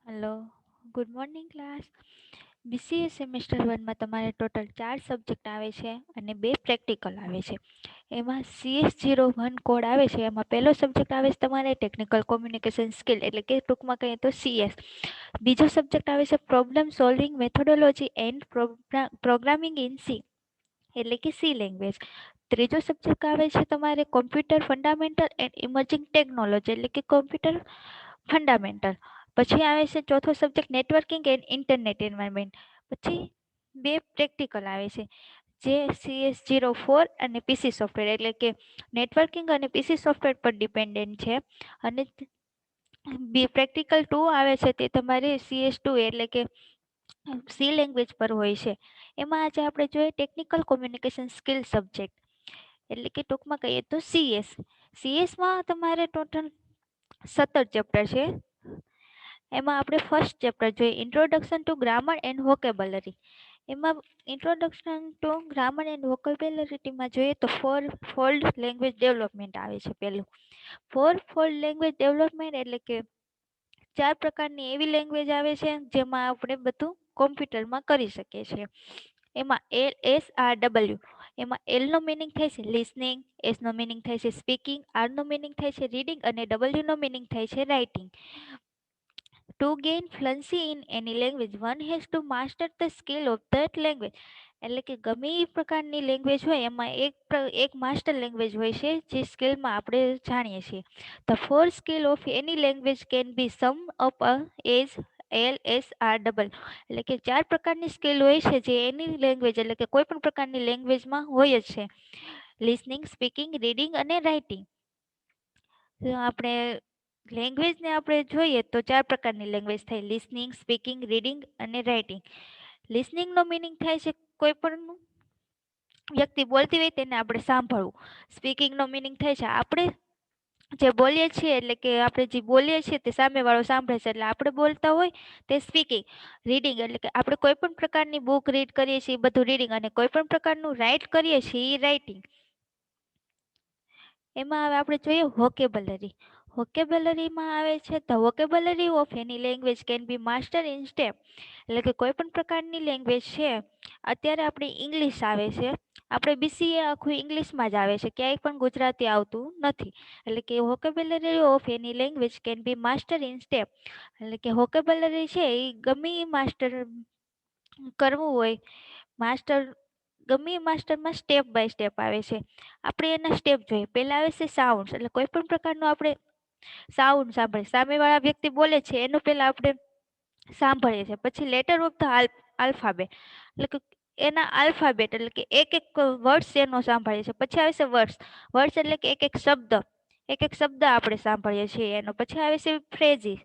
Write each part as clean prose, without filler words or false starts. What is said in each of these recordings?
Hello, good morning class. BCA semester 1માં તમારે total 4 subject આવે છે અને 2 પ્રેક્ટિકલ આવે છે. એમાં CS01 કોડ આવે છે. એમાં પહેલો સબ્જેક્ટ આવે છે તમારે ટેકનિકલ કોમ્યુનિકેશન સ્કિલ, એટલે કે ટૂંકમાં કહીએ તો CS. બીજો સબ્જેક્ટ આવે છે problem solving methodology and programming in C, એટલે કે સી લેંગ્વેજ. ત્રીજો સબ્જેક્ટ આવે છે તમારે computer fundamental and emerging technology, એટલે કે કોમ્પ્યુટર ફંડામેન્ટલ. પછી આવે છે ચોથો subject networking and internet environment. પછી 2 પ્રેક્ટિકલ આવે છે, જે CS04 અને પીસી સોફ્ટવેર, એટલે કે નેટવર્કિંગ અને પીસી સોફ્ટવેર પર ડિપેન્ડન્ટ છે. અને પ્રેક્ટિકલ 2 આવે છે તે તમારે CS2, એટલે કે સી લેંગ્વેજ પર હોય છે. એમાં આજે આપણે જોઈએ ટેકનિકલ કોમ્યુનિકેશન સ્કિલ સબ્જેક્ટ, એટલે કે ટૂંકમાં કહીએ તો CS. CSમાં તમારે ટોટલ 17 ચેપ્ટર છે. એમાં આપણે ફર્સ્ટ ચેપ્ટર જોઈએ introduction to grammar and vocabulary. એમાં ઇન્ટ્રોડક્શન ટુ ગ્રામર એન્ડ વોકેબલરીમાં જોઈએ તો ફોલ્ડ લેંગ્વેજ ડેવલપમેન્ટ આવે છે પહેલું. ફોલ્ડ લેંગ્વેજ ડેવલપમેન્ટ એટલે કે 4 પ્રકારની એવી લેંગ્વેજ આવે છે જેમાં આપણે બધું કોમ્પ્યુટરમાં કરી શકીએ છીએ. એમાં LSRW, એમાં L નો મિનિંગ થાય છે લિસનિંગ, S નો મિનિંગ થાય છે સ્પીકિંગ, R નો મિનિંગ થાય છે રીડિંગ અને W નો મિનિંગ થાય છે writing. To gain fluency in any language, one has to master the skill of that language. એટલે કે ગમે એ પ્રકારની લેંગ્વેજ હોય એમાં એક માસ્ટર લેંગ્વેજ હોય છે જે સ્કિલમાં આપણે જાણીએ છીએ. The four skill of any language can be summed up as LSR. એટલે કે 4 પ્રકારની સ્કિલ હોય છે જે એની લેંગ્વેજ, એટલે કે કોઈ પણ પ્રકારની લેંગ્વેજમાં હોય જ છે. લિસનિંગ, સ્પીકિંગ, રીડિંગ અને રાઇટિંગ. આપણે લેંગ્વેજને આપણે જોઈએ તો 4 પ્રકારની લેંગ્વેજ થાય લિસનિંગ, સ્પીકિંગ, રીડિંગ અને રાઇટિંગ. લિસનિંગનો મિનિંગ થાય છે કોઈ પણ વ્યક્તિ બોલતી હોય તેને આપણે સાંભળવું. સ્પીકિંગનો મિનિંગ થાય છે આપણે જે બોલીએ છીએ, એટલે કે આપણે જે બોલીએ છીએ તે સામેવાળો સાંભળે છે, એટલે આપણે બોલતા હોય તે સ્પીકિંગ. રીડિંગ એટલે કે આપણે કોઈ પણ પ્રકારની બુક રીડ કરીએ છીએ એ બધું રીડિંગ, અને કોઈ પણ પ્રકારનું રાઇટ કરીએ છીએ એ રાઇટિંગ. એમાં હવે આપણે જોઈએ વોકેબલરી. વોકેબલરીમાં આવે છે the vocabulary of any language can be master in step, એટલે કે કોઈ પણ પ્રકારની લેંગ્વેજ છે. અત્યારે આપણે ઇંગ્લિશ આવે છે, આપણે બીસીએ આખું ઇંગ્લિશમાં જ આવે છે, ક્યાંય પણ ગુજરાતી આવતું નથી. એટલે કે vocabulary of any language can be master in step, એટલે કે વોકેબલરી છે એ ગમે એ માસ્ટર કરવું હોય, માસ્ટર ગમે એ માસ્ટરમાં સ્ટેપ બાય સ્ટેપ આવે છે. આપણે એના સ્ટેપ જોઈએ. પહેલા આવે છે સાઉન્ડ, એટલે કોઈ પણ પ્રકારનું આપણે સાઉન્ડ સાંભળે, સામેવાળા વ્યક્તિ બોલે છે એનું પહેલા આપણે સાંભળીએ છીએ. પછી લેટર ઓફ ધ આલ્ફાબેટ, એટલે કે એના આલ્ફાબેટ, એટલે કે એક એક વર્ડ્સ એનો સાંભળીએ છીએ. પછી આવે છે વર્ડ્સ. વર્ડ્સ એટલે કે એક એક શબ્દ આપણે સાંભળીએ છીએ એનો. પછી આવે છે ફ્રેઝિસ.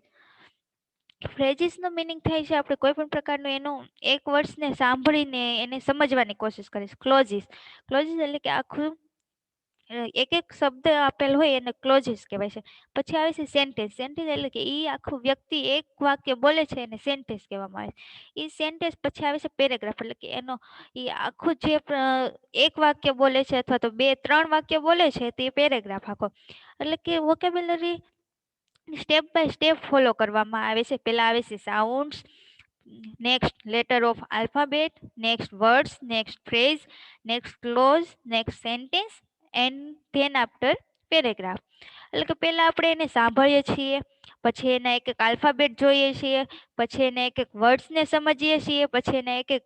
ફ્રેઝિસનો મિનિંગ થાય છે આપણે કોઈ પણ પ્રકારનું એનું એક વર્ડ્સને સાંભળીને એને સમજવાની કોશિશ કરીશ. ક્લોઝિસ. ક્લોઝિસ એટલે કે આખું એક એક શબ્દ આપેલ હોય એને ક્લોઝિસ કહેવાય છે. પછી આવે છે સેન્ટેન્સ. સેન્ટેન્સ એટલે કે એ આખું વ્યક્તિ એક વાક્ય બોલે છે એને સેન્ટેન્સ કહેવામાં આવે છે. એ સેન્ટેન્સ પછી આવે છે પેરેગ્રાફ, એટલે કે એનો એ આખું જે એક વાક્ય બોલે છે અથવા તો 2-3 વાક્ય બોલે છે તે પેરેગ્રાફ આખો. એટલે કે vocabulary step by step follow કરવામાં આવે છે. પહેલા આવે છે sounds, next letter of alphabet, next words, next phrase, next clause, next sentence and then after paragraph. એટલે કે પહેલા આપણે એને સાંભળીએ છીએ, પછી એના એક એક આલ્ફાબેટ જોઈએ છીએ, પછી એના એક એક વર્ડ્સને સમજીએ છીએ, પછી એના એક એક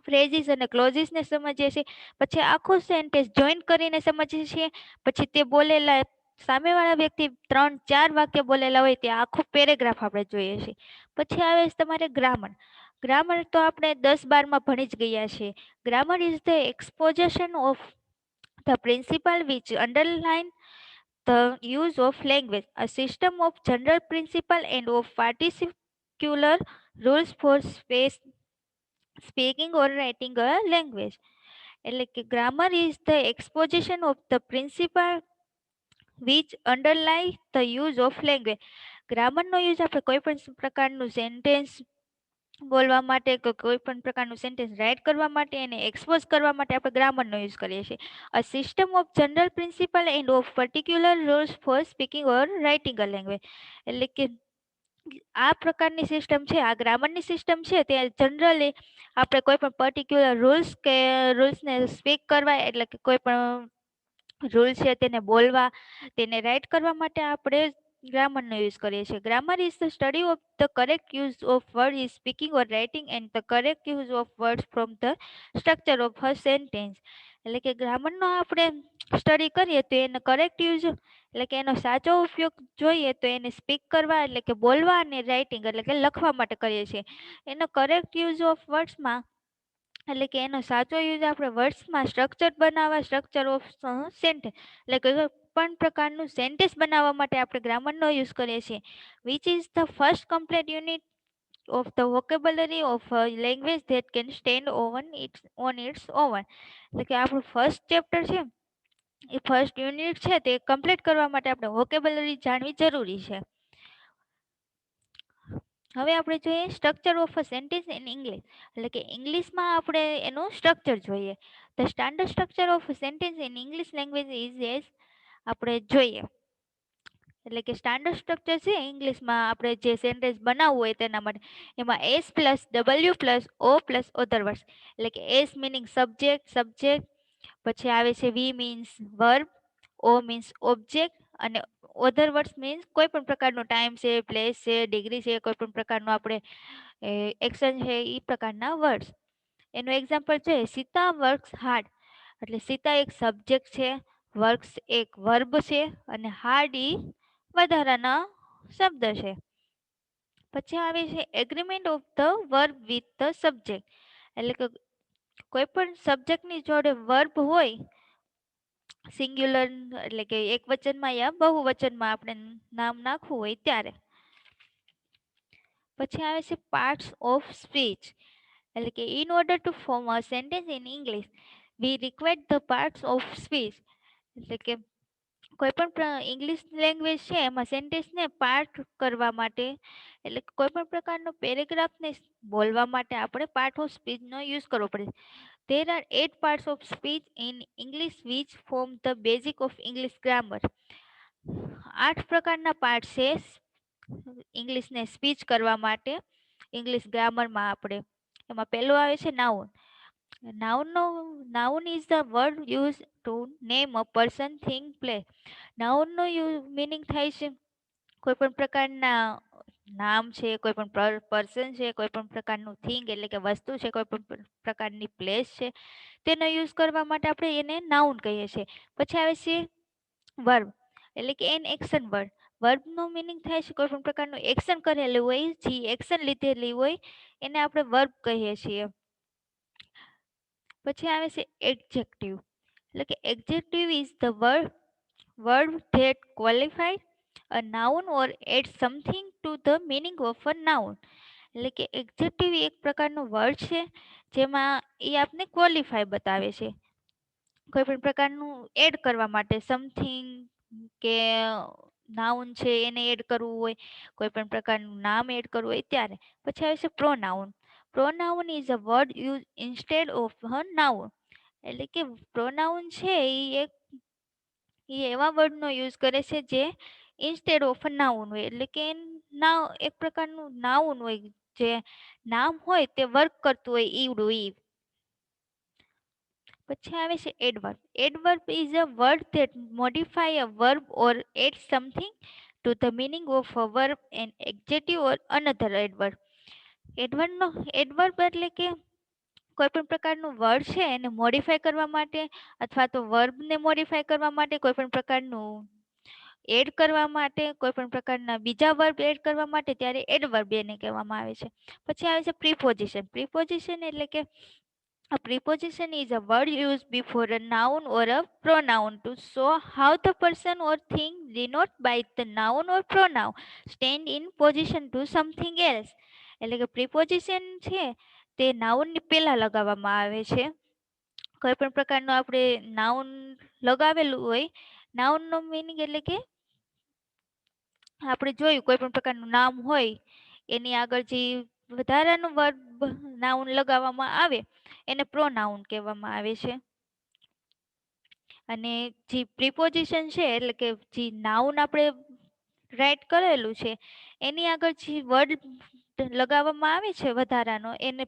ફ્રેઝિસ અને ક્લોઝિસને સમજીએ છીએ, પછી આખું સેન્ટેન્સ જોઈન કરીને સમજીએ છીએ. પછી તે બોલેલા સામેવાળા વ્યક્તિ 3-4 વાક્ય બોલેલા હોય તે આખું પેરેગ્રાફ આપણે જોઈએ છીએ. પછી આવે છે તમારે ગ્રામર. ગ્રામર તો આપણે 10-12માં ભણી જ ગયા છીએ. Grammar is the exposition of the principle which underline the use of language, a system of general principle and of particular rules for speaking or writing a language. એટલે કે grammar is the exposition of the principle which underlie the use of language. ગ્રામરનો use આપણે કોઈ પણ પ્રકારનું sentence બોલવા માટે કે કોઈ પણ પ્રકારનું સેન્ટેન્સ રાઇટ કરવા માટે એને એક્સપોઝ કરવા માટે આપણે ગ્રામરનો યુઝ કરીએ છીએ. A system of general principle and of particular rules for speaking or writing a language, એટલે કે આ પ્રકારની સિસ્ટમ છે, આ ગ્રામરની સિસ્ટમ છે તે જનરલી આપણે કોઈ પણ પર્ટિક્યુલર રૂલ્સને સ્પીક કરવા, એટલે કે કોઈ પણ રૂલ છે તેને બોલવા, તેને રાઈટ કરવા માટે આપણે ગ્રામરનો યુઝ કરીએ છીએ. Grammar is the study of the correct use of word is speaking or writing and the correct use of words from the structure of a sentence. એટલે કે ગ્રામરનો આપણે સ્ટડી કરીએ તો એનો કરેક્ટ યુઝ એટલે કે એનો સાચો ઉપયોગ જોઈએ તો એને સ્પીક કરવા એટલે કે બોલવા, અને રાઇટિંગ એટલે કે લખવા માટે કરીએ છીએ. એનો કરેક્ટ યુઝ ઓફ વર્ડ્સમાં એટલે કે એનો સાચો યુઝ આપણે વર્ડ્સમાં સ્ટ્રક્ચર બનાવવા, સ્ટ્રક્ચર ઓફ સેન્ટેન્સ એટલે કે કોઈ પણ પ્રકારનું સેન્ટેન્સ બનાવવા માટે આપણે ગ્રામરનો યુઝ કરીએ છીએ. Which is the first complete unit of the vocabulary of language that can stand on it's oven. એટલે કે આપણું ફર્સ્ટ ચેપ્ટર છે, એ ફર્સ્ટ યુનિટ છે તે કમ્પ્લીટ કરવા માટે આપણે વોકેબ્યુલરી જાણવી જરૂરી છે. હવે આપણે જોઈએ structure of a sentence in English, એટલે કે ઇંગ્લિશમાં આપણે એનું સ્ટ્રક્ચર જોઈએ. The standard structure of a sentence in English language is as આપણે જોઈએ. એટલે કે સ્ટાન્ડર્ડ સ્ટ્રક્ચર છે ઇંગ્લિશમાં આપણે જે સેન્ટેન્સ બનાવવું હોય તેના માટે, એમાં S plus W plus O plus other words, એટલે કે એસ મિનિંગ સબ્જેક્ટ, પછી આવે છે V means verb, O means object, અને અધર વર્ડ્સ મીન્સ કોઈ પણ પ્રકારનો ટાઈમ છે, પ્લેસ છે, ડિગ્રી છે, કોઈ પણ પ્રકારનું આપણે એક્શન છે એ પ્રકારના વર્ડ્સ. એનું એક્ઝામ્પલ છે સીતા વર્ક્સ હાર્ડ, એટલે સીતા એક સબ્જેક્ટ છે, વર્ક્સ એક વર્બ છે, અને હાર્ડ ઈ વધારાના શબ્દ છે. પછી આવે છે agreement of the verb with the subject, એટલે કે કોઈ પણ સબ્જેક્ટની જોડે વર્બ હોય સિંગ્યુલર, એટલે કે એક વચનમાં યા બહુવચનમાં આપણે નામ નાખવું હોય ત્યારે. પછી આવે છે પાર્ટ્સ ઓફ સ્પીચ, એટલે કે in order to form a sentence in English we require the parts of speech, એટલે કે કોઈ પણ ઇંગ્લિશ લેંગ્વેજ છે એમાં સેન્ટેન્સને પાર્ટ કરવા માટે, એટલે કોઈ પણ પ્રકારનો પેરેગ્રાફને બોલવા માટે આપણે પાર્ટ ઓફ સ્પીચનો યુઝ કરવો પડે. There are 8 parts of speech in English which form the basic of English grammar. 8 પ્રકારના પાર્ટ છે ઇંગ્લિશને સ્પીચ કરવા માટે ઇંગ્લિશ ગ્રામરમાં આપણે. એમાં પહેલું આવે છે noun. Noun is the word use to name a person, thing, place. નાઉનનો મિનિંગ થાય છે કોઈ પણ પ્રકારના નામ છે, કોઈ પણ પર્સન છે, કોઈ પણ પ્રકારનું થિંગ એટલે કે વસ્તુ છે, કોઈ પણ પ્રકારની પ્લેસ છે, તેનો યુઝ કરવા માટે આપણે એને નાઉન કહીએ છીએ. પછી આવે છે વર્બ, એટલે કે એન એક્શન વર્ડ. વર્બનો મિનિંગ થાય છે કોઈ પણ પ્રકારનું એક્શન કરેલું હોય, જે એક્શન લીધેલી હોય એને આપણે વર્બ કહીએ છીએ. પછી આવે છે એડજેક્ટિવ, એટલે કે adjective is the word that qualifies a noun or adds something to the meaning of a noun. એટલે કે એડજેક્ટિવ એક પ્રકારનો વર્ડ છે જેમાં એ આપને ક્વોલિફાય બતાવે છે, કોઈ પણ પ્રકારનું એડ કરવા માટે સમથિંગ, કે નાઉન છે એને એડ કરવું હોય, કોઈ પણ પ્રકારનું નામ એડ કરવું હોય ત્યારે. પછી આવે છે pronoun. Pronoun is a word use instead of a noun, એટલે કે પ્રોનાઉન છે એ એવા વર્ડનો યુઝ કરે છે જે ઇન્સ્ટેડ ઓફ અ નાઉન હોય, એટલે કે એક પ્રકારનું નાઉન હોય, જે નામ હોય તે વર્ક કરતું હોય ઈવડું ઈ. પછી આવે છે adverb. Adverb is a word that modify a verb or add something to the meaning of a verb and adjective or another adverb. Adverb એટલે કે કોઈ પણ પ્રકારનું વર્ડ છે એને મોડિફાય કરવા માટે, અથવા તો વર્બને મોડિફાય કરવા માટે, કોઈ પણ પ્રકારનું એડ કરવા માટે, કોઈ પણ પ્રકારના બીજા વર્બ એડ કરવા માટે, ત્યારે એડવર્બ એને કહેવામાં આવે છે. પછી આવે છે પ્રીપોઝિશન. પ્રીપોઝિશન એટલે કે a preposition is a word used before a noun or a pronoun to show how the person or thing denoted by the noun or pronoun stand in position to something else. એટલે કે preposition છે તે નાઉનની પહેલા લગાવવામાં આવે છે. કોઈ પણ પ્રકારનું આપણે નાઉન લગાવેલું હોય, નાઉનનો મિનિંગ એટલે કે આપણે જોયું કોઈ પણ પ્રકારનું નામ હોય એની આગળ જે વધારાનું વર્બ નાઉન લગાવવામાં આવે એને પ્રોનાઉન કહેવામાં આવે છે. અને જે પ્રિપોઝિશન છે એટલે કે જે નાઉન આપણે રાઇટ કરેલું છે એની આગળ જે વર્ડ લગાવવામાં આવે છે વધારાનો એને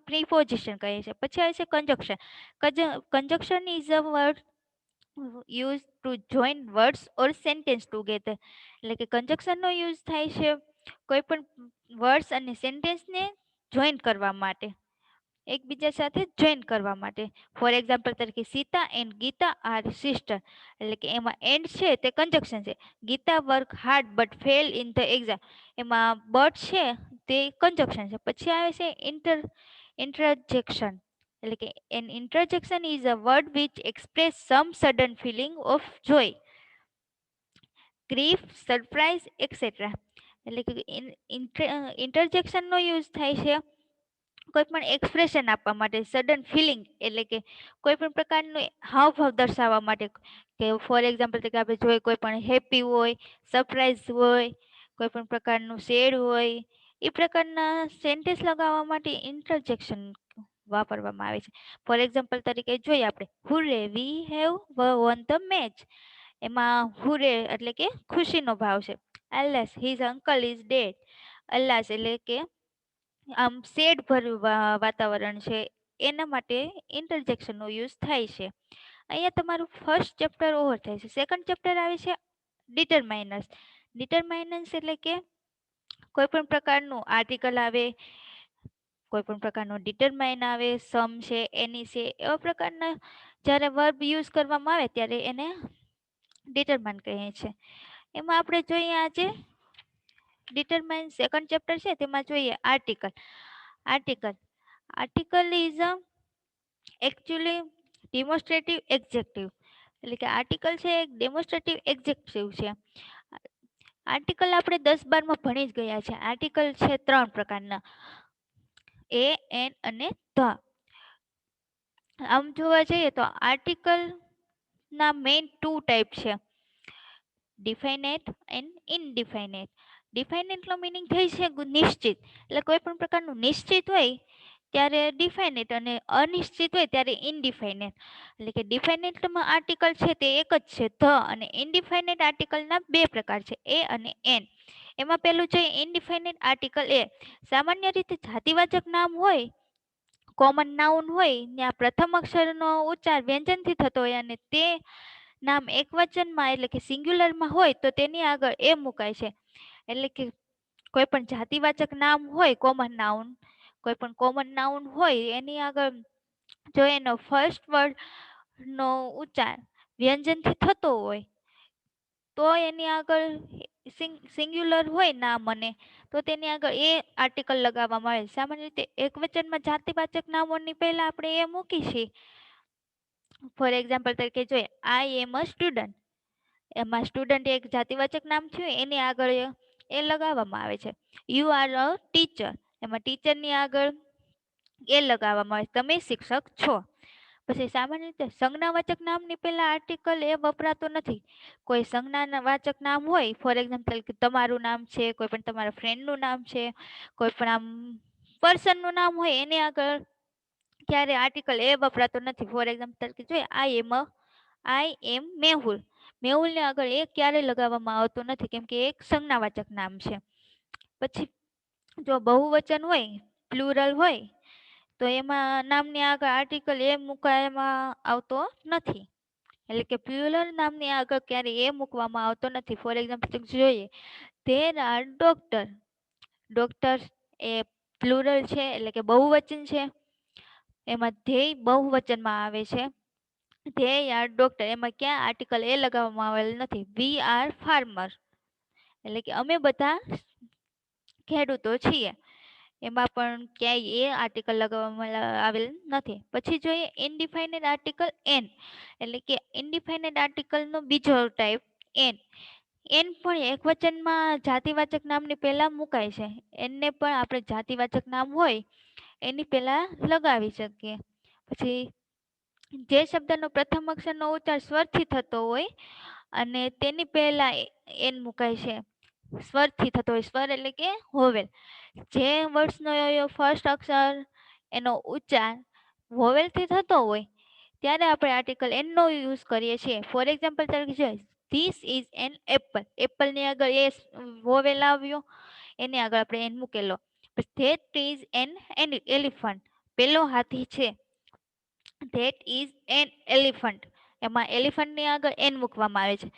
પ્રીપોઝિશન કહે છે. પછી આવે છે conjunction. Conjunction is a word use to join words or sentence together. એટલે કે કંજક્શનનો યુઝ થાય છે કોઈ પણ વર્ડ્સ અને સેન્ટેન્સને જોઈન કરવા માટે, એકબીજા સાથે જોઈન કરવા માટે. ફોર એક્ઝામ્પલ તરીકે Sita and Gita are sister. એટલે કે એમાં એન્ડ છે તે કંજક્શન છે. Gita work hard but fail in the exam. એમાં બટ છે તે કંજક્શન છે. પછી આવે છે ઇન્ટરજેક્શન. એટલે કે an interjection is a word which express some sudden feeling of joy, grief, surprise etcetera. એટલે કે ઇન્ટરજેક્શનનો યુઝ થાય છે કોઈ પણ એક્સપ્રેશન આપવા માટે, સડન ફિલિંગ એટલે કે કોઈ પણ પ્રકારનું હાવભાવ દર્શાવવા માટે. કે ફોર એક્ઝામ્પલ તરીકે આપણે જોઈએ કોઈ પણ હેપી હોય, સરપ્રાઇઝ હોય, કોઈ પણ પ્રકારનું સેડ હોય, એ પ્રકારના સેન્ટેન્સ લગાવવા માટે ઇન્ટરજેક્શન વાપરવામાં આવે છે. ફોર એક્ઝામ્પલ તરીકે જોઈએ આપણે hurray we have won the match. એમાં હુરે એટલે કે ખુશીનો ભાવ છે. Alas his uncle is dead. Alas એટલે કે આમ સેડ ભર્યું વાતાવરણ છે એના માટે ઇન્ટરજેક્શનનો યુઝ થાય છે. અહીંયા તમારું ફર્સ્ટ ચેપ્ટર ઓવર થાય છે. સેકન્ડ ચેપ્ટર આવે છે ડિટરમાઇનર્સ. ડિટરમાઇનર્સ એટલે કે કોઈ પણ પ્રકારનું આર્ટિકલ આવે, કોઈ પણ પ્રકારનો ડિટરમાઇન આવે, સમ છે, એની છે, એવા પ્રકારના જ્યારે વર્બ યુઝ કરવામાં આવે ત્યારે એને ડિટરમાઇન કહે છે. એમાં આપણે જોઈએ આજે ડિટરમાઇન સેકન્ડ ચેપ્ટર છે તેમાં જોઈએ article. Article article is a actually demonstrative adjective. એટલે કે આર્ટિકલ છે એક ડેમોન્સ્ટ્રેટિવ એક્ઝેક્ટિવ છે. આર્ટિકલ આપણે 10-12માં ભણી જ ગયા છે. આર્ટિકલ છે 3 પ્રકારના, એ, એન અને ધ. આમ જોવા જઈએ તો આર્ટિકલ ના મેઇન 2 ટાઈપ છે, ડિફાઇનેટ એન્ડ ઇનડિફાઇનેટ. ડિફાઇનેટનો મિનિંગ થઈ છે નિશ્ચિત. એટલે કોઈ પણ પ્રકારનું નિશ્ચિત હોય ત્યારે ડિફાઇનેટ અને અનિશ્ચિત હોય ત્યારે ઇનડિફાઇનેટ. એટલે કે ડિફાઇનેટમાં આર્ટિકલ છે તે એક જ છે ધ, અને ઇનડિફાઇનેટ આર્ટિકલના 2 પ્રકાર છે, એ અને એન. એમાં પેલું છે ઇનડિફાઇનેટ આર્ટિકલ એ. સામાન્ય રીતે જાતિવાચક નામ હોય, કોમન નાઉન હોય, ત્યાં પ્રથમ અક્ષરનો ઉચ્ચાર વ્યંજનથી થતો હોય અને તે નામ એકવચનમાં એટલે કે સિંગ્યુલરમાં હોય તો તેની આગળ એ મુકાય છે. એટલે કે કોઈ પણ જાતિવાચક નામ હોય, કોમન નાઉન, કોઈ પણ કોમન નાઉન હોય એની આગળ જો એનો ફર્સ્ટ વર્ડ નો ઉચ્ચાર વ્યંજનથી થતો હોય તો એની આગળ સિંગ્યુલર હોય નામ અને તો તેની આગળ એ આર્ટિકલ લગાવવામાં આવે. સામાન્ય રીતે એકવચનમાં જાતિવાચક નામોની પહેલા આપણે એ મૂકી છીએ. ફોર એક્ઝામ્પલ તરીકે જોઈએ આઈ એમ અ સ્ટુડન્ટ. એમાં સ્ટુડન્ટ એક જાતિવાચક નામ થયું, એની આગળ એ લગાવવામાં આવે છે. You are a teacher. એમાં ટીચરની આગળ એ લગાવવામાં આવે, તમે શિક્ષક છો. પછી સામાન્ય રીતે સંજ્ઞાવાચક નામની પહેલા આર્ટિકલ એ વપરાતો નથી. કોઈ સંજ્ઞાવાચક નામ હોય, ફોર એક્ઝામ્પલ કે તમારું નામ છે, કોઈ પણ તમારા ફ્રેન્ડનું નામ છે, કોઈ પણ આમ પર્સનનું નામ હોય એની આગળ ક્યારે આર્ટિકલ એ વપરાતો નથી. ફોર એક્ઝામ્પલ તરીકે જોઈએ આઈ એમ મેહુલ. મેહુલને આગળ એ ક્યારે લગાવવામાં આવતો નથી કેમ કે એક સંજ્ઞાવાચક નામ છે. પછી જો બહુવચન હોય, પ્લુરલ હોય તો એમાં નામની આગળ આર્ટિકલ એ મૂકવામાં આવતો નથી. એટલે કે પ્લુરલ નામની આગળ ક્યારે એ મૂકવામાં આવતો નથી. ફોર એક્ઝામ્પલ જોઈએ there are doctor. Doctor A plural છે એટલે કે બહુવચન છે. એમાં ધ્યેય બહુવચનમાં આવે છે. ધ્યેય આર ડોક્ટર, એમાં ક્યાં આર્ટિકલ એ લગાવવામાં આવેલ નથી. વી આર ફાર્મર એટલે કે અમે બધા ખેડૂતો છીએ, એમાં પણ ક્યાંય એ આર્ટિકલ લગાવવામાં આવેલ નથી. પછી જોઈએ ઇનડિફાઇનેટ આર્ટિકલ એન. એટલે કે ઇનડિફાઇનેટ આર્ટિકલનો બીજો ટાઈપ એન. એન પણ એકવચનમાં જાતિવાચક નામની પહેલા મુકાય છે. એને પણ આપણે જાતિવાચક નામ હોય એની પહેલા લગાવી શકીએ. પછી જે શબ્દનો પ્રથમ અક્ષરનો ઉચ્ચાર સ્વરથી થતો હોય અને તેની પહેલા એન મુકાય છે. સ્વરથી થતો હોય, સ્વર એટલે કે હોવેલ. જે વર્ડ્સનો ફર્સ્ટ અક્ષર એનો ઉચ્ચાર વોવેલથી થતો હોય ત્યારે આપણે આર્ટિકલ એનનો યુઝ કરીએ છીએ. ફોર એક્ઝામ્પલ તરીકે જોઈએ ધીસ ઇઝ એન એપલ. એપલની આગળ એ વોવેલ આવ્યો, એની આગળ આપણે એન મૂકેલો. That is an elephant. પેલો હાથી છે. That is an elephant. એમાં એલિફન્ટની આગળ એન મૂકવામાં આવે છે.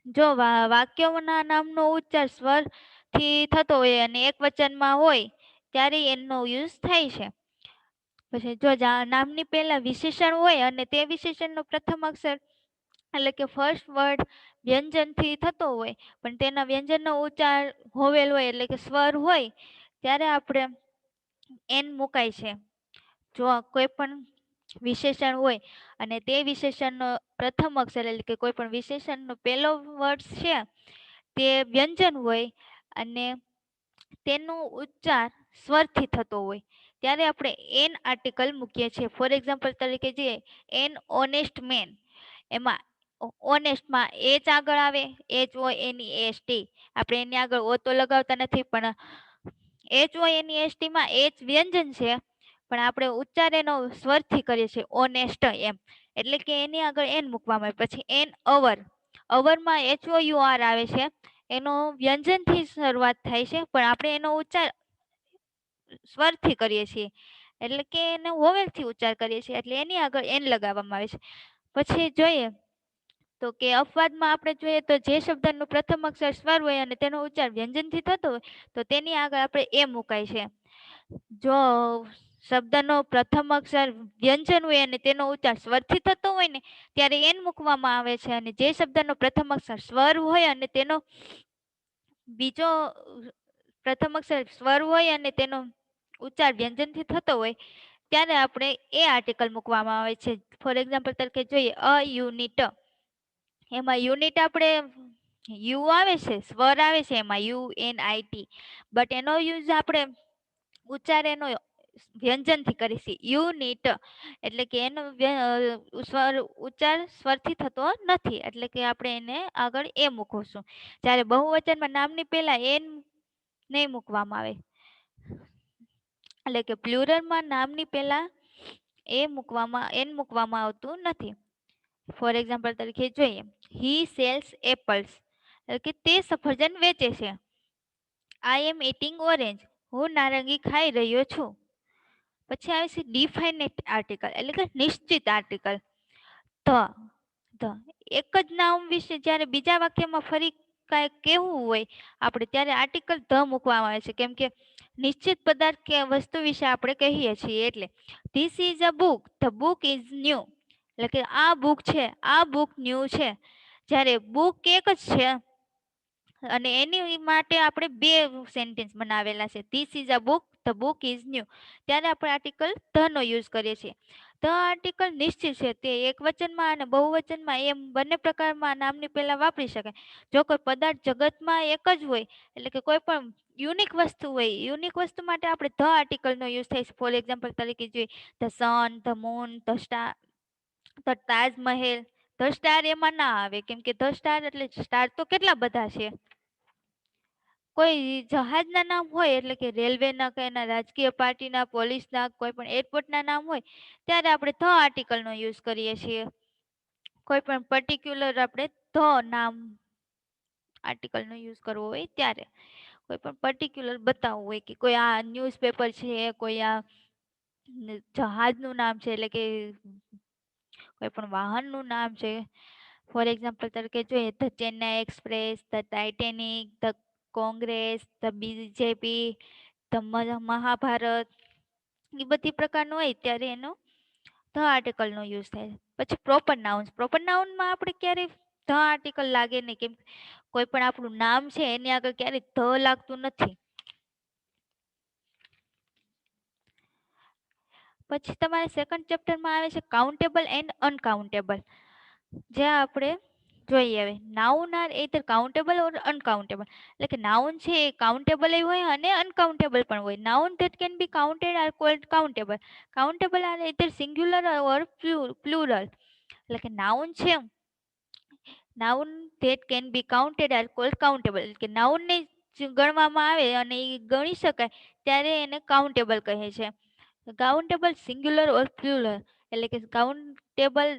જો વાક્યોના નામનો ઉચ્ચાર સ્વરથી થતો હોય અને એક વચનમાં હોય ત્યારે એનનો યુઝ થાય છે. પછી જો નામની પહેલા વિશેષણ હોય અને તે વિશેષણનો પ્રથમ અક્ષર એટલે કે ફર્સ્ટ વર્ડ વ્યંજનથી થતો હોય પણ તેના વ્યંજનનો ઉચ્ચાર હોવેલ હોય એટલે કે સ્વર હોય ત્યારે આપણે એન મુકાય છે. જો કોઈ પણ વિશેષણ હોય અને તે વિશેષણનો પ્રથમ અક્ષર એટલે કે કોઈ પણ વિશેષણનો પહેલો વર્ડ છે તે વ્યંજન હોય અને તેનો ઉચ્ચાર સ્વરથી થતો હોય ત્યારે આપણે એન આર્ટિકલ મૂકીએ છીએ. ફોર એક્ઝામ્પલ તરીકે જોઈએ એન ઓનેસ્ટ મેન. એમાં ઓનેસ્ટમાં એચ આગળ આવે, HONEST. આપણે એની આગળ ઓ તો લગાવતા નથી પણ HONESTમાં એચ વ્યંજન છે પણ આપણે ઉચ્ચાર એનો સ્વરથી કરીએ છીએ ઓનેસ્ટ એમ, એટલે કે એની આગળ એન મૂકવામાં આવે. પછી એન અવર. અવરમાં HOUR આવે છે, એનો વ્યંજનથી શરૂઆત થાય છે પણ આપણે એનો ઉચ્ચાર સ્વરથી કરીએ છીએ એટલે કે એને વોવેલથી ઉચ્ચાર કરીએ છીએ એટલે એની આગળ એન લગાવવામાં આવે છે. પછી જોઈએ તો કે અપવાદમાં આપણે જોઈએ તો જે શબ્દનો પ્રથમ અક્ષર સ્વર હોય અને તેનો ઉચ્ચાર વ્યંજનથી થતો હોય તો તેની આગળ આપણે એ મુકાય છે. જો શબ્દનો પ્રથમ અક્ષર વ્યંજન હોય અને તેનો ઉચ્ચાર સ્વરથી થતો હોય ને ત્યારે એન મૂકવામાં આવે છે અને જે શબ્દનો પ્રથમ અક્ષર સ્વર હોય અને તેનો બીજો પ્રથમ અક્ષર સ્વર હોય અને તેનો ઉચ્ચાર વ્યંજનથી થતો હોય ત્યારે આપણે એ આર્ટિકલ મૂકવામાં આવે છે. ફોર એક્ઝામ્પલ તરીકે જોઈએ અ યુનિટ. એમાં યુનિટ આપણે યુ આવે છે, સ્વર આવે છે એમાં UNIT, બટ એનો યુઝ આપણે ઉચ્ચાર એનો વ્યંજનથી કરીશું યુનિટ એટલે કે એનો સ્વર ઉચ્ચાર સ્વરથી થતો નથી એટલે કે આપણે એને આગળ એ મૂકીશું. જ્યારે બહુવચનમાં નામની પહેલા એન નહીં મૂકવામાં આવે એટલે કે પ્લુરલમાં નામની પહેલા એન મૂકવામાં આવતું નથી. ફોર એક્ઝામ્પલ તરીકે જોઈએ હી સેલ્સ એપલ્સ એટલે કે તે સફરજન વેચે છે. આઈ એમ ઇટિંગ ઓરેન્જ. હું નારંગી ખાઈ રહ્યો છું. પછી આવે છે ડિફાઇનેટ આર્ટિકલ એટલે કે નિશ્ચિત આર્ટિકલ. ધ ધ એક જ નામ વિશે જ્યારે બીજા વાક્યમાં ફરી કાંઈ કહેવું હોય આપણે ત્યારે આર્ટિકલ ધ મૂકવામાં આવે છે કેમ કે નિશ્ચિત પદાર્થ કે વસ્તુ વિશે આપણે કહીએ છીએ એટલે. This is a book. The book is new એટલે કે આ બુક છે, આ બુક ન્યૂ છે. જ્યારે બુક એક જ છે અને એની માટે આપણે બે સેન્ટેન્સ બનાવેલા છે this is a book, the book is new, ત્યારે આપણે આર્ટિકલ ધ નો યુઝ કરીએ છીએ. ધ આર્ટિકલ નિશ્ચિત છે, તે એક વચનમાં અને બહુવચનમાં એમ બંને પ્રકારમાં નામની પહેલા વાપરી શકાય. જો કોઈ પદાર્થ જગતમાં એક જ હોય એટલે કે કોઈ પણ યુનિક વસ્તુ હોય, યુનિક વસ્તુ માટે આપણે ધ આર્ટિકલનો યુઝ થાય છે. ફોર એક્ઝામ્પલ તરીકે જોઈએ the sun, the moon, the star, the Taj Mahal. The star એમાં ના આવે કેમ કે ધ સ્ટાર એટલે સ્ટાર તો કેટલા બધા છે. કોઈ જહાજના નામ હોય એટલે કે રેલવેના કે એના રાજકીય પાર્ટીના, પોલીસના, કોઈ પણ એરપોર્ટના નામ હોય ત્યારે આપણે ધ આર્ટિકલનો યુઝ કરીએ છીએ. કોઈ પણ પર્ટિક્યુલર આપણે ધ નામ આર્ટિકલનો યુઝ કરવો હોય ત્યારે કોઈ પણ પર્ટિક્યુલર બતાવવું હોય કે કોઈ આ ન્યૂઝપેપર છે, કોઈ આ જહાજનું નામ છે એટલે કે કોઈ પણ વાહનનું નામ છે. ફોર એક્ઝામ્પલ તરીકે જોઈએ the Chennai express, the Titanic, the Congress, the BJP, the Mahabharat, એ બધી પ્રકારનું હોય ત્યારે એનો ધ આર્ટિકલનો યુઝ થાય. પછી પ્રોપર નાઉન્સ. પ્રોપર નાઉનમાં આપણે ક્યારેય ધ આર્ટિકલ લાગે નહીં કેમ કોઈ પણ આપણું નામ છે એની આગળ ક્યારેય ધ લાગતું નથી. પછી તમારે સેકન્ડ ચેપ્ટરમાં આવે છે કાઉન્ટેબલ એન્ડ અનકાઉન્ટેબલ. જે આપણે જોઈએ હવે નાઉન આર either કાઉન્ટેબલ ઓર અનકાઉન્ટેબલ એટલે કે નાઉન છે એ કાઉન્ટેબલ હોય અને અનકાઉન્ટેબલ પણ હોય. Noun that can be counted are called countable. Countable are either singular or plural એટલે કે નાઉન છે noun that can be counted are called countable એટલે કે નાઉનને ગણવામાં આવે અને એ ગણી શકાય ત્યારે એને કાઉન્ટેબલ કહે છે. કાઉન્ટેબલ સિંગ્યુલર ઓર પ્લુરલ એટલે કે કાઉન્ટેબલ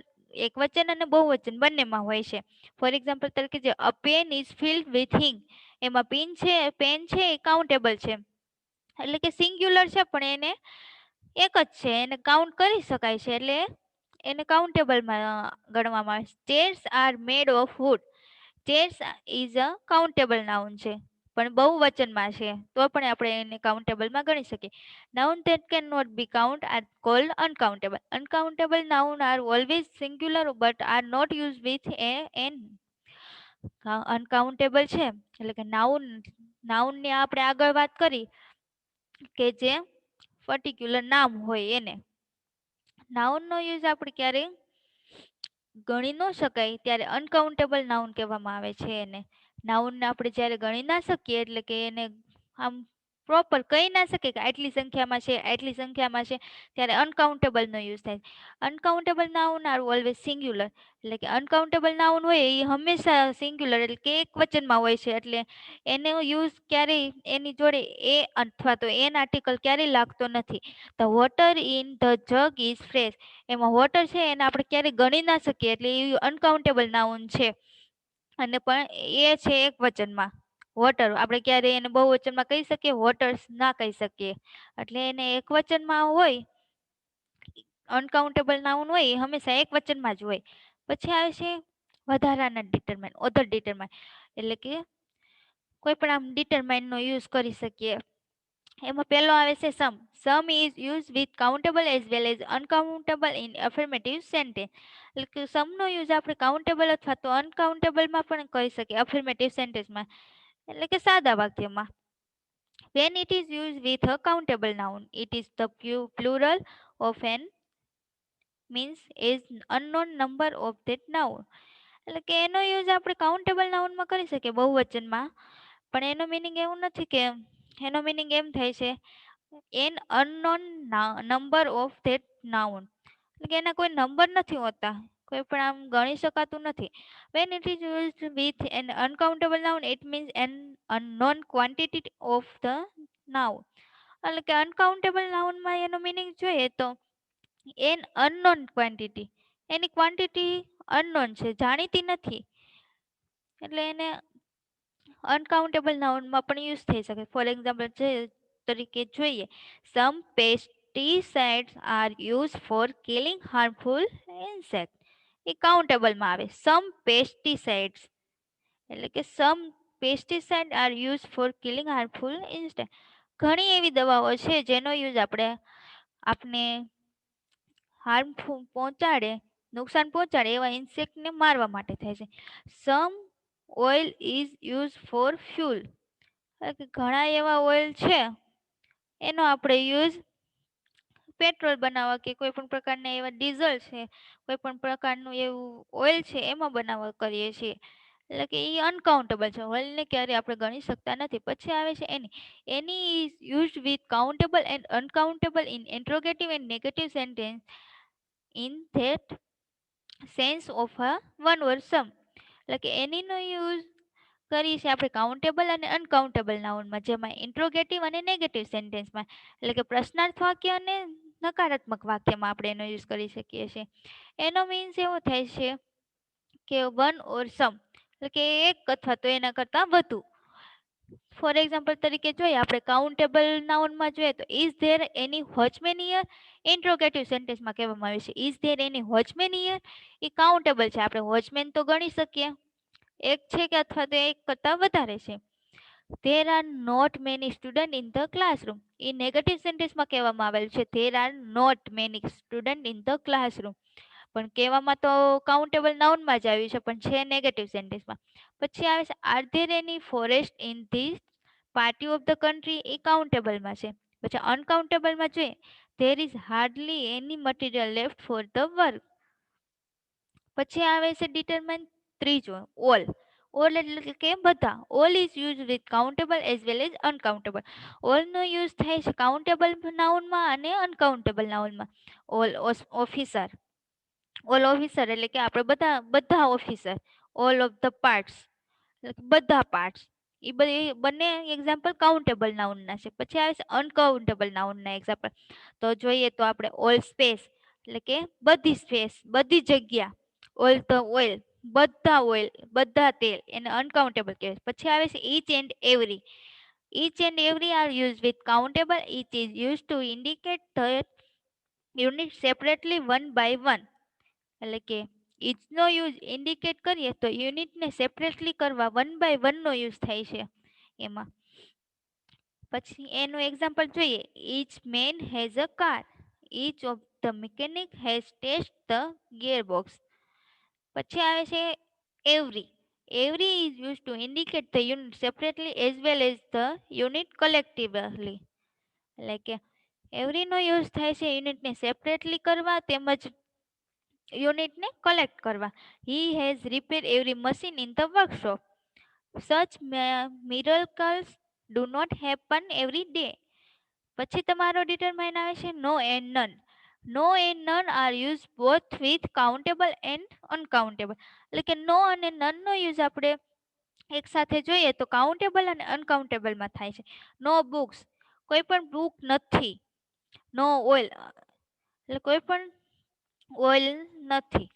એકવચન અને બહુવચન બંનેમાં હોય છે. ફોર એક્ઝામ્પલ તરીકે જે a pen is filled with ink, એમાં પેન છે એ કાઉન્ટેબલ છે, એટલે કે સિંગ્યુલર છે પણ એને એક જ છે, એને કાઉન્ટ કરી શકાય છે, એટલે એને કાઉન્ટેબલમાં ગણવામાં આવે છે. Chairs are made of wood, chairs is a countable noun છે પણ બહુવચનમાં છે તો પણ આપણે એને કાઉન્ટેબલમાં ગણી શકીએ. Noun that cannot be count are called uncountable. Uncountable noun are always singular but are not used with an uncountable છે એટલે કે નાઉનની આપણે આગળ વાત કરી કે જે પર્ટિક્યુલર નામ હોય એને. નાઉનનો યુઝ આપણે ક્યારેય ગણી ન શકાય ત્યારે અનકાઉન્ટેબલ નાઉન કહેવામાં આવે છે એને. નાઉનને આપણે જ્યારે ગણી ના શકીએ એટલે કે એને આમ પ્રોપર કહી ના શકીએ કે આટલી સંખ્યામાં છે આટલી સંખ્યામાં છે, ત્યારે અનકાઉન્ટેબલનો યુઝ થાય. Uncountable noun are always singular, એટલે કે અનકાઉન્ટેબલ નાઉન હોય એ હંમેશા સિંગ્યુલર એટલે કે એક વચનમાં હોય છે, એટલે એનો યુઝ ક્યારેય એની જોડે એ અથવા તો એન આર્ટિકલ ક્યારેય લાગતો નથી. The water in the jug is fresh, એમાં વોટર છે એને આપણે ક્યારેય ગણી ના શકીએ એટલે એ અનકાઉન્ટેબલ નાઉન છે, અને પણ એ છે એક વચનમાં. વોટર આપણે ક્યારે એને બહુવચનમાં કહી શકીએ, વોટર્સ ના કહી શકીએ, એટલે એને એક વચનમાં હોય. અનકાઉન્ટેબલ નાઉન હોય એ હંમેશા એક વચનમાં જ હોય. પછી આવે છે વધારાના ડિટરમાઇન, ઓધર ડિટરમાઇન, એટલે કે કોઈ પણ આમ ડિટરમાઇનનો યુઝ કરી શકીએ. એમાં પહેલો આવે છે some. Some is use with countable as well as uncountable in affirmative sentence, એટલે કે સમનો યુઝ આપણે કાઉન્ટેબલ અથવા તો અનકાઉન્ટેબલમાં પણ કરી શકીએ અફર્મેટિવ સેન્ટેન્સમાં, એટલે કે સાદા વાક્યમાં. When it is used with a countable noun, it is the plural of an means is unknown number of that noun. એટલે કે એનો યુઝ આપણે કાઉન્ટેબલ નાઉનમાં કરી શકીએ બહુવચનમાં, પણ એનો મિનિંગ એવું નથી કે, એનો મિનિંગ એમ થાય છે an unknown number of that noun, એટલે કે એના કોઈ નંબર નથી હોતા, કોઈ પણ આમ ગણી શકાતું નથી. When it is used with an uncountable noun, it means an unknown quantity of the noun. એટલે કે અનકાઉન્ટેબલ નાઉનમાં એનો મિનિંગ જોઈએ તો એન અનનોન ક્વોન્ટિટી, એની ક્વોન્ટિટી અનનોન છે, જાણીતી નથી, એટલે એને અનકાઉન્ટેબલ નાઉનમાં પણ યુઝ થઈ શકે. ફોર એક્ઝામ્પલ તરીકે જોઈએ, some pesticides are use for killing harmful insect, એ કાઉન્ટેબલમાં આવે. સમ પેસ્ટિસાઇડ્સ એટલે કે some pesticide are use for killing harmful insect, ઘણી એવી દવાઓ છે જેનો યુઝ આપને હાર્મફુલ પહોંચાડે, નુકસાન પહોંચાડે એવા ઇન્સેક્ટને મારવા માટે થાય છે. Some oil is use for fuel, એટલે કે ઘણા એવા ઓઇલ છે એનો આપણે યુઝ પેટ્રોલ બનાવવા કે કોઈ પણ પ્રકારના એવા ડીઝલ છે, કોઈ પણ પ્રકારનું એવું ઓઇલ છે એમાં બનાવવા કરીએ છીએ, એટલે કે એ અનકાઉન્ટેબલ છે, ઓઇલને ક્યારે આપણે ગણી શકતા નથી. પછી આવે છે any. Any is used with countable and uncountable in interrogative and negative sentence in that sense of a one word some, એટલે કે એનીનો યુઝ કરીએ છીએ આપણે કાઉન્ટેબલ અને અનકાઉન્ટેબલ નાઉનમાં, જેમાં ઇન્ટ્રોગેટિવ અને નેગેટિવ સેન્ટેન્સમાં, એટલે કે પ્રશ્નાર્થ વાક્ય અને નકારાત્મક વાક્યમાં આપણે એનો યુઝ કરી શકીએ છીએ. એનો મીન્સ એવો થાય છે કે વન ઓર સમ, એટલે કે એક અથવા તો એના કરતાં વધુ. ફોર એક્ઝામ્પલ તરીકે જોઈએ આપણે કાઉન્ટેબલ નાઉનમાં જોઈએ તો is there any watchman here, interrogative સેન્ટેન્સમાં કહેવામાં આવે છે is there any watchman here, એ કાઉન્ટેબલ છે, આપણે વોચમેન તો ગણી શકીએ, એક છે કે અથવા તો એક કરતાં વધારે છે. There are not many student in the classroom, એ નેગેટિવ સેન્ટેન્સમાં કહેવામાં આવેલ છે there are not many student in the classroom, પણ કહેવામાં તો કાઉન્ટેબલ નાઉનમાં જ આવ્યું છે પણ છે નેગેટિવ સેન્ટેન્સમાં. પછી આવે છે are there any forest in this party of the country, એ કાઉન્ટેબલમાં છે. પછી અનકાઉન્ટેબલમાં જોઈએ there is hardly any material left for the work. પછી આવે છે ડિટરમાઇન ત્રીજો, ઓલ. ઓલ એટલે કે બધા. All is use with countable as well as uncountable, ઓલનો યુઝ થાય છે કાઉન્ટેબલ નાઉનમાં અને અનકાઉન્ટેબલ નાઉનમાં. ઓલ ઓફિસર, ઓલ ઓફિસર એટલે કે આપણે બધા officer. All of the parts, બધા પાર્ટ્સ, એ બંને એક્ઝામ્પલ કાઉન્ટેબલ નાઉનના છે. પછી આવે છે અનકાઉન્ટેબલ નાઉનના એક્ઝામ્પલ, તો જોઈએ તો આપણે ઓલ સ્પેસ એટલે કે બધી સ્પેસ, બધી જગ્યા. ઓઇલ તો ઓઇલ, બધા ઓઇલ, બધા તેલ એને અનકાઉન્ટેબલ કહેવાય. પછી આવે છે each and every. Each and every are use with countable. Each is use to indicate the unit separately one by one. એટલે કે ઈચનો યુઝ ઇન્ડિકેટ કરીએ તો યુનિટને સેપરેટલી કરવા વન બાય વનનો યુઝ થાય છે એમાં. પછી એનું એક્ઝામ્પલ જોઈએ. Each man has a car. Each of the mechanic has test the gearbox. પછી આવે છે every. Every is use to indicate the unit separately as well as the unit collectively. એટલે કે એવરીનો યુઝ થાય છે યુનિટને સેપરેટલી કરવા તેમજ યુનિટને કલેક્ટ કરવા. He has repair every machine in the workshop. Such miracles do not happen every day. પછી તમારો ડિટરમાઇન આવે છે no and none. No and none are use both with countable and uncountable. એટલે કે નો અને નનનો યુઝ આપણે એક સાથે જોઈએ તો કાઉન્ટેબલ અને અનકાઉન્ટેબલમાં થાય છે. નો બુક્સ, કોઈ પણ બુક નથી. નો ઓઇલ, એટલે કોઈ પણ ઓઇલ નથી.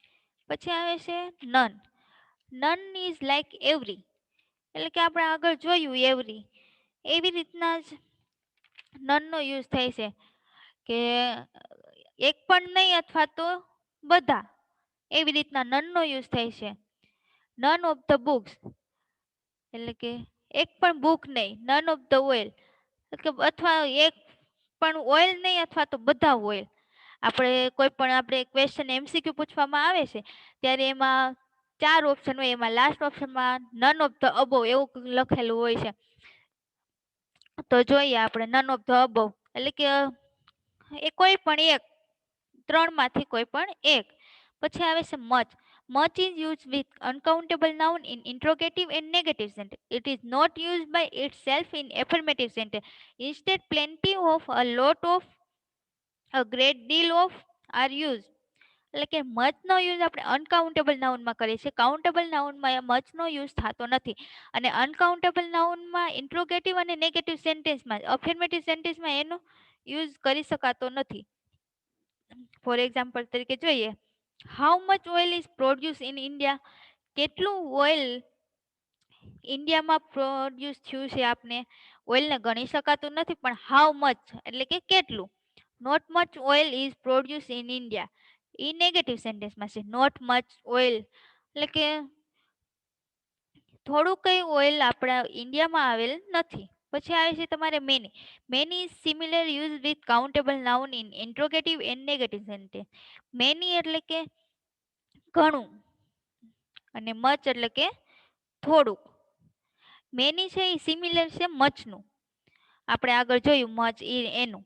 પછી આવે છે none. None is like every. એટલે કે આપણે આગળ જોયું એવરી, એવી રીતના જ નનનો યુઝ થાય છે કે એક પણ નહીં અથવા તો બધા, એવી રીતના નનનો યુઝ થાય છે. નન ઓફ ધ બુક્સ, એટલે કે એક પણ બુક નહીં. નન ઓફ ધ ઓઇલ, એટલે કે અથવા એક પણ ઓઇલ નહીં અથવા તો બધા ઓઇલ. આપણે ક્વેશ્ચન એમસીક્યુ પૂછવામાં આવે છે ત્યારે એમાં 4 ઓપ્શન હોય, એમાં લાસ્ટ ઓપ્શનમાં નન ઓફ ધ અબોવ એવું લખેલું હોય છે. તો જોઈએ આપણે નન ઓફ ધ અબોવ એટલે કે એ કોઈ પણ એક, ત્રણમાંથી કોઈ પણ એક. પછી આવે છે much. Much is use with uncountable noun in interrogative and negative sentence. It is not use by itself in affirmative sentence. Instead, plenty of, a lot of, a great deal of are used. એટલે કે મચનો use આપણે uncountable નાઉનમાં કરીએ છીએ. Countable નાઉનમાં મચનો use થતો નથી. અને uncountable નાઉનમાં interrogative અને negative સેન્ટેન્સમાં, affirmative સેન્ટેન્સમાં એનો યુઝ કરી શકાતો નથી. ફોર એક્ઝામ્પલ તરીકે જોઈએ, how much oil is produce in India. કેટલું ઓઇલ ઇન્ડિયામાં પ્રોડ્યુસ થયું છે. આપને ઓઇલને ગણી શકાતું નથી, પણ હાઉ મચ એટલે કે કેટલું. Not much oil is produce in India, એ નેગેટિવ સેન્ટેન્સમાં છે. નોટ મચ ઓઇલ એટલે કે થોડું કઈ ઓઇલ આપણા ઇન્ડિયામાં આવેલ નથી. પછી આવે છે તમારે many. Many is similar use with countable noun in interrogative and negative sentence. Many એટલે કે ઘણું અને મચ એટલે કે થોડુંક. મેની છે એ સિમિલર છે મચનું. આપણે આગળ જોયું મચ એનું.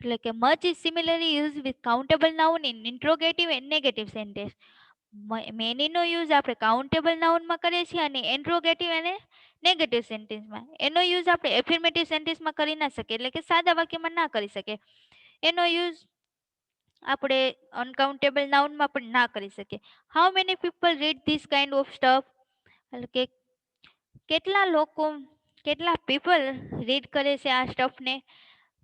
એટલે કે much is similarly use with countable noun in interrogative and negative sentence. મેનીનો યુઝ આપણે કાઉન્ટેબલ નાઉનમાં કરીએ છીએ અને ઇન્ટ્રોગેટિવ અને નેગેટિવ સેન્ટેન્સમાં. એનો યુઝ આપણે એફર્મેટિવ સેન્ટેન્સમાં કરી ના શકીએ, એટલે કે સાદા વાક્યમાં ના કરી શકીએ. એનો યુઝ આપણે અનકાઉન્ટેબલ નાઉનમાં પણ ના કરી શકીએ. How many people read this kind of stuff. એટલે કે કેટલા પીપલ રીડ કરે છે આ સ્ટફને.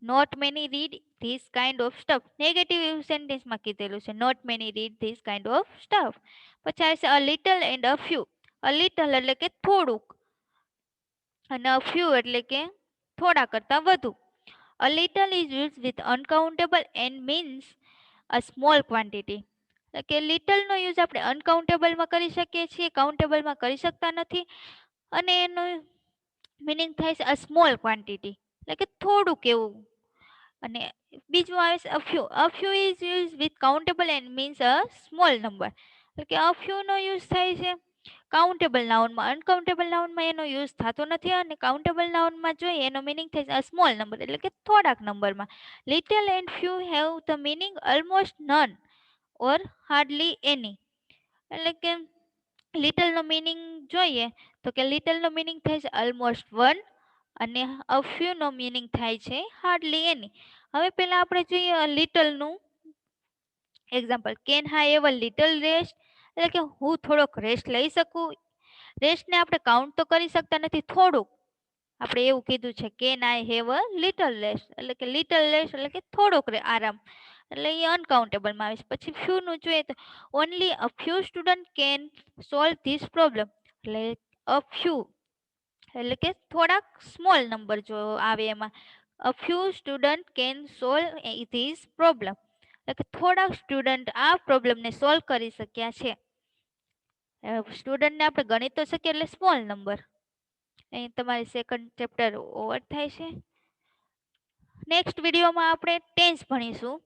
Not many read this kind of stuff. Negative સેન્ટેન્સમાં કીધેલું છે not many read this kind of stuff. પછી આવે છે a little and a few. A little એટલે કે થોડુંક અને અ ફ્યુ એટલે કે થોડા કરતા વધુ. A little is use with uncountable and means a small quantity. એટલે કે લિટલનો યુઝ આપણે અનકાઉન્ટેબલમાં કરી શકીએ છીએ, કાઉન્ટેબલમાં કરી શકતા નથી. અને એનો મિનિંગ થાય છે અ સ્મોલ ક્વોન્ટિટી એટલે કે થોડુંક એવું. અને બીજું આવે છે a few. A few is use with countable and means a small number. એટલે કે અફ્યુનો યુઝ થાય છે કાઉન્ટેબલ નાઉનમાં. અનકાઉન્ટેબલ નાઉનમાં એનો યુઝ થતો નથી. અને કાઉન્ટેબલ નાઉનમાં જોઈએ એનો મિનિંગ થાય છે અ સ્મોલ નંબર એટલે કે થોડાક નંબરમાં. Little and few have the meaning almost none or hardly any. એટલે કે લિટલનો મિનિંગ જોઈએ તો કે લિટલનો મિનિંગ થાય છે ઓલમોસ્ટ વન અને અ ફ્યુનો મિનિંગ થાય છે હાર્ડલી એની. હવે પહેલા આપણે જોઈએ લિટલનું example. Can I have a little rest. એટલે કે હું થોડોક રેસ્ટ લઈ શકું. રેસ્ટને આપણે કાઉન્ટ તો કરી શકતા નથી, થોડુંક આપણે એવું કીધું છે can I have a little rest એટલે કે લિટલ રેસ્ટ એટલે કે થોડોક આરામ. એટલે એ અનકાઉન્ટેબલમાં આવે છે. પછી ફ્યુનું જોઈએ તો only a few student can solve this problem, એટલે અ ફ્યુ એટલે કે થોડાક સ્મોલ નંબર જો આવે એમાં a few student can solve this problem, એટલે કે થોડાક સ્ટુડન્ટ આ પ્રોબ્લેમને સોલ્વ કરી શક્યા છે. સ્ટુડન્ટને આપણે ગણી તો શકીએ એટલે સ્મોલ નંબર. અહીં તમારી સેકન્ડ ચેપ્ટર ઓવર થાય છે. નેક્સ્ટ વિડીયોમાં આપણે ટેન્સ ભણીશું.